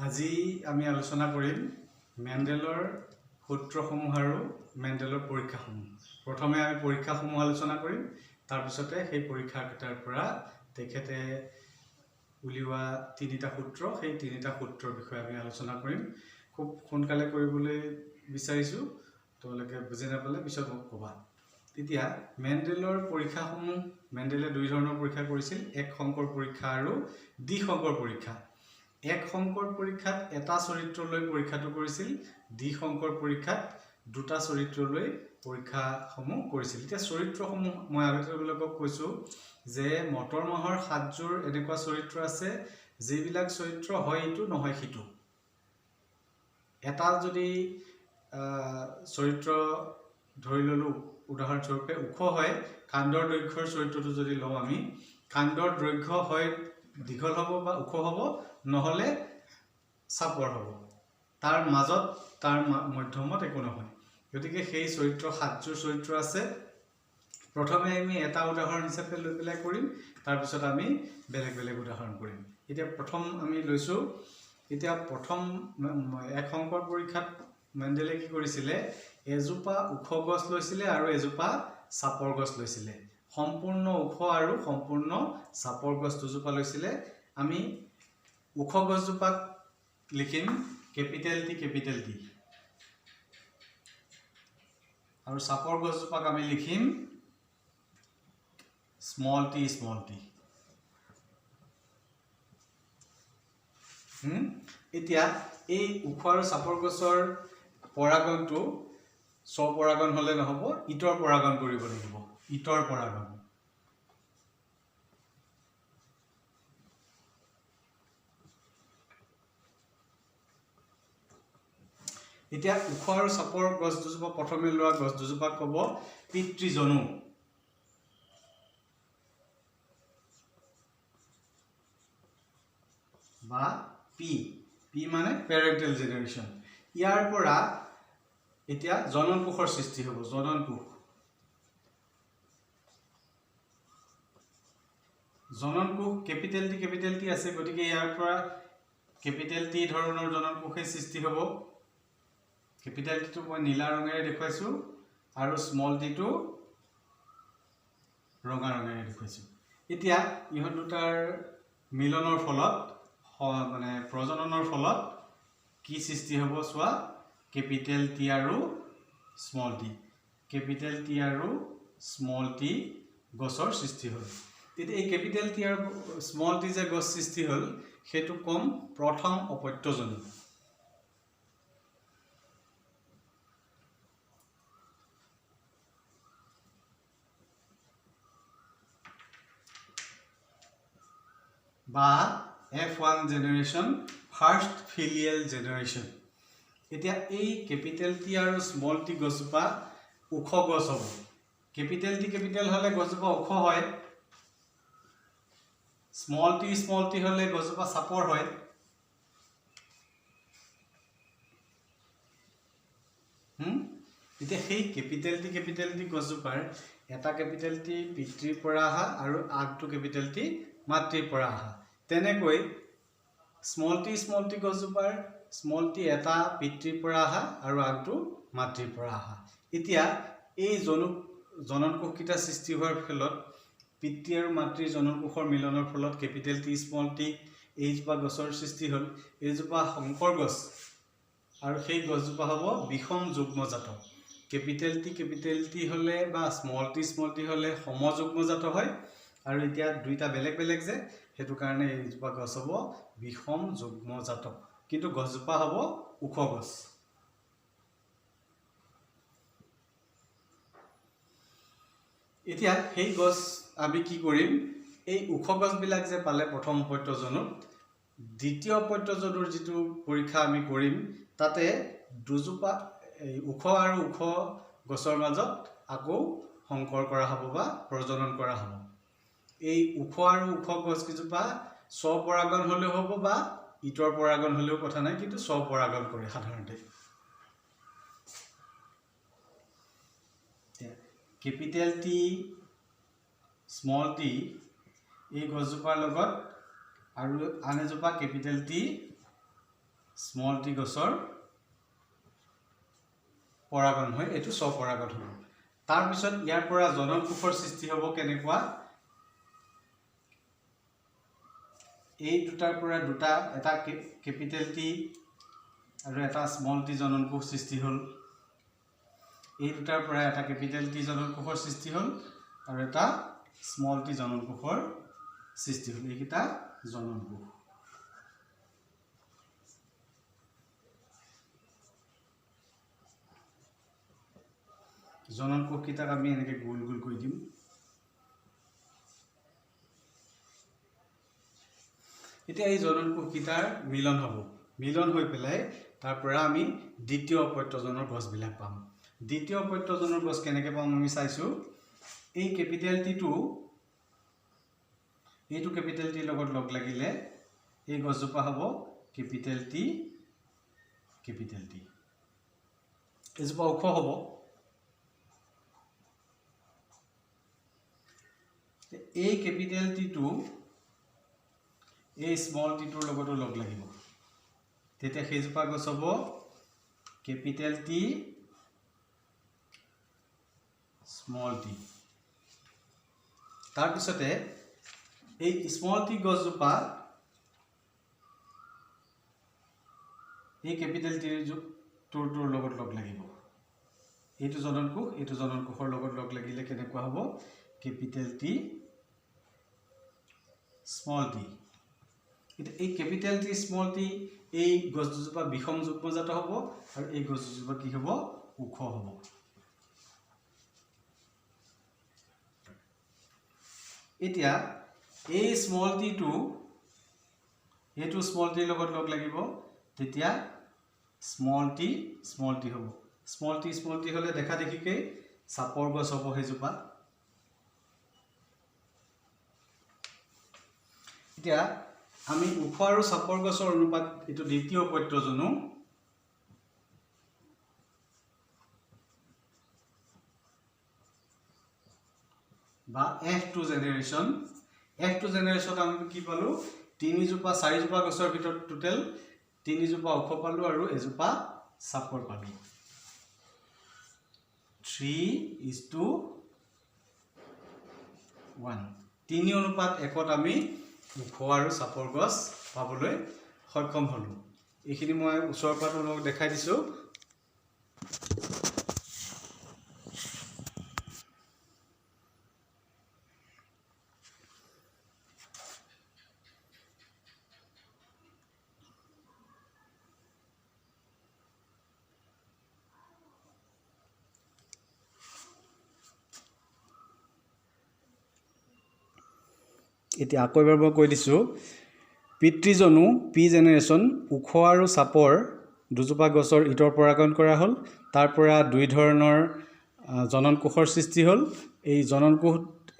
আজি আমি আলোচনা কৰিম মেণ্ডেলৰ সূত্ৰসমূহ আৰু মেণ্ডেলৰ পৰীক্ষাসমূহ। প্ৰথমে আমি পৰীক্ষাসমূহ আলোচনা কৰিম, তাৰপিছতে সেই পৰীক্ষাকেইটাৰ পৰা তেখেতে উলিওৱা তিনিটা সূত্ৰ, সেই তিনিটা সূত্ৰৰ বিষয়ে আমি আলোচনা কৰিম। খুব সোনকালে কৰিবলৈ বিচাৰিছোঁ, তোমালোকে বুজি নাপালে পিছত মোক ক'বা। তেতিয়া মেণ্ডেলৰ পৰীক্ষাসমূহ, মেণ্ডেলে দুই ধৰণৰ পৰীক্ষা কৰিছিল, এক সংকৰ পৰীক্ষা আৰু দ্বিসংকৰ পৰীক্ষা। এক সংকৰ পৰীক্ষাত এটা চৰিত্ৰলৈ পৰীক্ষাটো কৰিছিল, দ্বিসংকৰ পৰীক্ষাত দুটা চৰিত্ৰলৈ পৰীক্ষাসমূহ কৰিছিল। এতিয়া চৰিত্ৰসমূহ মই আগতে তোমালোকক কৈছোঁ যে মটৰ মাহৰ 7যোৰ এনেকুৱা চৰিত্ৰ আছে যিবিলাক চৰিত্ৰ হয় ইটো নহয় সিটো। এটা যদি চৰিত্ৰ ধৰি ল'লোঁ, উদাহৰণস্বৰূপে ওখ হয়, কাণ্ডৰ দৈৰ্ঘ্যৰ চৰিত্ৰটো যদি লওঁ আমি, কাণ্ডৰ দৈৰ্ঘ্য হয় দীঘল হ'ব বা ওখ হ'ব, নহ'লে চাপৰ হ'ব, তাৰ মাজত তাৰ মধ্যমত একো নহয়। গতিকে সেই চৰিত্ৰ 7যোৰ চৰিত্ৰ আছে। প্ৰথমে আমি এটা উদাহৰণ হিচাপে লৈ পেলাই কৰিম, তাৰপিছত আমি বেলেগ বেলেগ উদাহৰণ কৰিম। এতিয়া প্ৰথম আমি লৈছোঁ, এতিয়া প্ৰথম এক সংকৰ পৰীক্ষাত মেণ্ডেলে কি কৰিছিলে, এজোপা ওখ গছ লৈছিলে আৰু এজোপা চাপৰ গছ লৈছিলে। সম্পূৰ্ণ ওখ আৰু সম্পূৰ্ণ চাপৰ গছ দুজোপা লৈছিলে। আমি ওখ গছজোপাক লিখিম কেপিটেল টি আৰু চাপৰ গছজোপাক আমি লিখিম স্মল টি। এতিয়া এই ওখ আৰু চাপৰ গছৰ পৰাগণটো স্বপৰাগণ হ'লে নহ'ব, ইটৰ পৰাগণ কৰিব লাগিব, ইটৰ পৰাগণ। এতিয়া ওখ আৰু চাপৰ গছ দুজোপা, প্ৰথমে লোৱা গছ দুজোপাক ক'ব পিতৃজনু। বা পি মানে পেৰেণ্টেল জেনেৰেশ্যন। ইয়াৰ পৰা এতিয়া জনন কোষৰ সৃষ্টি হ'ব, জনন কোষ। জনন কোষ কেপিটেল টি আছে, গতিকে ইয়াৰ পৰা কেপিটেল টি ধৰণৰ জনন কোষে সৃষ্টি হ'ব। কেপিটেল টিটো মই নীলা ৰঙেৰে দেখুৱাইছোঁ আৰু স্মল টিটো ৰঙা ৰঙেৰে দেখুৱাইছোঁ। এতিয়া ইহঁত দুটাৰ মিলনৰ ফলত, মানে প্ৰজননৰ ফলত কি সৃষ্টি হ'ব চোৱা, কেপিটেল টি আৰু স্মল টি। কেপিটেল টি আৰু স্মল টি গছৰ সৃষ্টি হ'ল। এতিয়া এই কেপিটেল টি আৰু স্মল টি যে গছ সৃষ্টি হ'ল, সেইটো কম প্ৰথম অপত্যজনী। বা F1 জেনেৰেশ্যন, ফাৰ্ষ্ট ফিলিয়েল জেনেৰেশ্যন। এতিয়া এই কেপিটেল টি আৰু স্মল টি গছজোপা ওখ গছ হ'ব। কেপিটেল হ'লে গছজোপা ওখ হয়, স্মল টি হ'লে গছজোপা চাপৰ হয়। এতিয়া সেই কেপিটেল টি গছজোপাৰ এটা কেপিটেল টি পিতৃৰ পৰা অহা আৰু আগটো কেপিটেল টি মাতৃৰ পৰা অহা। তেনেকৈ স্মল টি গছজোপাৰ স্মল টি এটা পিতৃৰ পৰা অহা আৰু আগটো মাতৃৰ পৰা অহা। এতিয়া এই জনন কোষকেইটা সৃষ্টি হোৱাৰ ফলত, পিতৃ আৰু মাতৃৰ জনন কোষৰ মিলনৰ ফলত কেপিটেল টি স্মল টি এইজোপা গছৰ সৃষ্টি হ'ল। এইজোপা সংকৰ গছ আৰু সেই গছজোপা হ'ব বিষম যুগ্মজাত। কেপিটেল টি হ'লে বা স্মল টি হ'লে সমযুগ্মজাত হয়, আৰু এতিয়া দুইটা বেলেগ বেলেগ যে, সেইটো কাৰণে এইজোপা গছ হ'ব বিষম যুগ্মজাত, কিন্তু গছজোপা হ'ব ওখ গছ। এতিয়া সেই গছ আমি কি কৰিম, এই ওখ গছবিলাক যে পালে প্ৰথম অপত্যজনুত, দ্বিতীয় অপত্যজনুৰ যিটো পৰীক্ষা আমি কৰিম, তাতে দুজোপা ওখ আৰু ওখ গছৰ মাজত আকৌ সংকৰ কৰা হ'ব বা প্ৰজনন কৰা হ'ব। এই ওখ আৰু ওখ গছকেইজোপা স্বপৰাগণ হ'লেও হ'ব বা ইটৰ পৰাগণ হ'লেও কথা নাই, কিন্তু স্বপৰাগণ কৰে সাধাৰণতে। কেপিটেল টি স্মল টি এই গছজোপাৰ লগত আৰু আন এজোপা কেপিটেল টি স্মল টি গছৰ পৰাগন হয় এটো স্বপৰাগন হ'ব তাৰ পিছত ইয়াৰ পৰা জনন কোষৰ সৃষ্টি হ'ব কেনেকুৱা এই দুটাৰ পৰা দুটা এটা ক্যাপিটেল টি আৰু এটা স্মল টি জনন কোষ সৃষ্টি হ'ল এই দুটাৰ পৰা এটা ক্যাপিটেল টি জনন কোষৰ সৃষ্টি হ'ল আৰু এটা স্মল টি জনন কোষৰ সৃষ্টি হ'ল এইকিটা জনন কোষ জনন কোষ কিটাক আমি এনেকে গোল গোল কৰি দিম এতিয়া এই জনন কোষ কিটাৰ মিলন হ'ব মিলন হৈ পেলাই তাৰ পৰা আমি দ্বিতীয় অপত্যজনৰ গছ বিলাক পাম দ্বিতীয় অপত্যজনৰ গছ কেনেকে পাম আমি চাইছো এই ক্যাপিটেল টি টো এইটো ক্যাপিটেল টি লগত লগ লাগিলে এই গছজোপা হ'ব ক্যাপিটেল টি এজোপা ওখ হ'ব এই ক্যাপিটেল টি টো এই স্মল টি টোৰ লগতো লগ লাগিব তেতিয়া সেইজোপা গছ হ'ব ক্যাপিটেল টি স্মল টি তাৰ পিছতে এই স্মল টি গছজোপা এই ক্যাপিটেল টি টোৰ লগত লগ লাগিব এইটো জনন কোষৰ লগত লগ লাগিলে কেনেকুৱা হ'ব ক্যাপিটেল টি স্মল টি এই ক্যাপিটেল টি স্মল টি এই গছজোপা বিষম যুগ্মজাত হ'ব আৰু এই গছজোপা কি হ'ব ওখ হ'ব এতিয়া এই স্মল টি টো এইটো স্মল টিৰ লগত লগ লাগিব তেতিয়া স্মল টি হ'ব স্মল টি হলে দেখা দেখিকে সাপৰ গছ হ'ব হেজোপা এতিয়া আমি ওখ আৰু সাপৰ গছৰ অনুপাত এটো দ্বিতীয় পত্যজনো বা F2 জেনাৰেশন আমি কি পালো 3 জোপা 4 জোপা গছৰ ভিতৰত টোটাল 3 জোপা ওখ পালো আৰু এজোপা সাপৰ পালো 3:1 3 অনুপাত 1ত আমি ওখ আৰু সাপৰ গছ পাবলৈ সক্ষম হলো এইখিনি মই ওচৰৰ পৰা তোমাক দেখাই দিছো এতিয়া আকৌ এবাৰ মই কৈ দিছো পিতৃজনু পি জেনাৰেশন ওখ আৰু সাপৰ দুজোপা গছৰ ইটৰ পৰাগন কৰা হ'ল তাৰ পৰা দুই ধৰণৰ জনন কোষৰ সৃষ্টি হ'ল এই জনন কোষ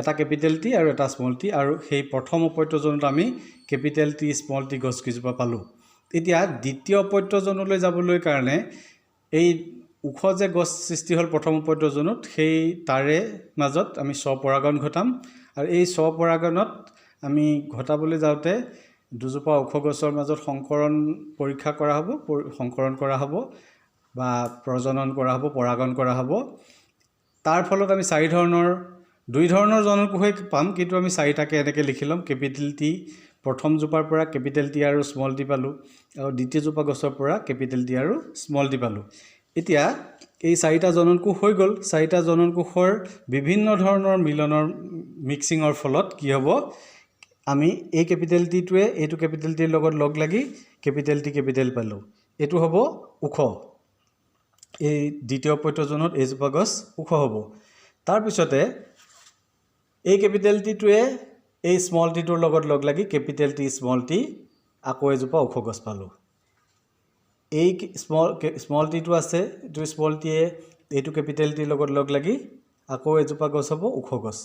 এটা ক্যাপিটেল টি আৰু এটা স্মল টি আৰু সেই প্ৰথম অপত্যজনত আমি ক্যাপিটেল টি স্মল টি গছ কিজোপা পালো এতিয়া দ্বিতীয় অপত্যজনলৈ যাবলৈ কাৰণে এই ওখ যে গছ সৃষ্টি হ'ল প্ৰথম অপত্যজনত সেই তাৰে মাজত আমি স্বপৰাগন ঘটাম আৰু এই স্বপৰাগনত আমি ঘটাবলৈ যাওতে দুজোপা ওখ গছৰ মাজত সংকৰণ পৰীক্ষা কৰা হ'ব বা প্ৰজনন কৰা হ'ব পৰাগন কৰা হ'ব তাৰ ফলত আমি দুই ধৰণৰ জনন কোষ পাম কিন্তু আমি চাৰিটাকে এনেকৈ লিখি লম ক্যাপিটেল টি প্ৰথম জোপাৰ পৰা ক্যাপিটেল টি আৰু স্মল টি পালো আৰু দ্বিতীয় জোপা গছৰ পৰা ক্যাপিটেল টি আৰু স্মল টি পালো এতিয়া এই চাৰিটা জনন কোষ হৈ গল চাৰিটা জনন কোষৰ বিভিন্ন ধৰণৰ মিলনৰ মিক্সিংৰ ফলত কি হ'ব আমি এই ক্যাপিটেল টি টোৱে এইটো ক্যাপিটেল টিৰ লগত লগ লাগি ক্যাপিটেল পালো এটো হ'ব ওখ এই দ্বিতীয় পত্যজনত এজোপা গছ ওখ হ'ব তাৰ পিছতে এই ক্যাপিটেল টি টোৱে এই স্মল টি টোৰ লগত লগ লাগি ক্যাপিটেল টি স্মল টি আকৌ এজোপা ওখ গছ পালো এই স্মল টি টো আছে এইটো স্মল টিয়ে এইটো ক্যাপিটেল টিৰ লগত লগ লাগি আকৌ এজোপা গছ হ'ব ওখ গছ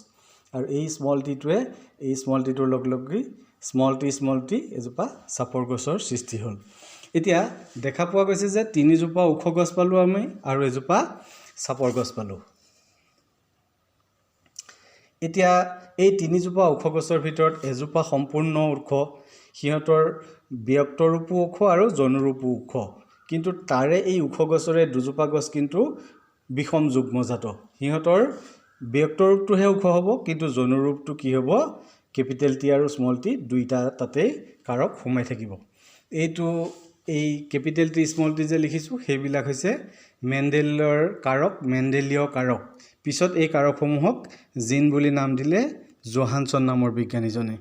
আৰু এই স্মল টি টোৱে এই স্মল টি টোৰ লগ লাগি স্মল টি এজোপা সাপৰ গছৰ সৃষ্টি হ'ল এতিয়া দেখা পোৱা গৈছে যে 3 জোপা ওখ গছ পালো আমি আৰু এজোপা সাপৰ গছ পালো এতিয়া এই 3 জোপা ওখ গছৰ ভিতৰত এজোপা সম্পূৰ্ণ ওখ সিহঁতৰ ব্যক্ত ৰূপো ওখ আৰু জনুৰূপো ওখ কিন্তু তাৰে এই ওখ গছৰে দুজোপা গছ কিন্তু বিষম যুগ্মজাত সিহঁতৰ ব্যক্ত ৰূপটোহে ওখ হ'ব কিন্তু জনুৰূপটো কি হ'ব কেপিটেল টি আৰু স্মল টি দুইটা তাতে কাৰক সোমাই থাকিব এইটো এই কেপিটেল টি স্মল টি যে লিখিছোঁ সেইবিলাক হৈছে মেণ্ডেলৰ কাৰক মেণ্ডেলীয় কাৰক পিছত এই কাৰকসমূহক জিন বুলি নাম দিলে জোহানছন নামৰ বিজ্ঞানীজনে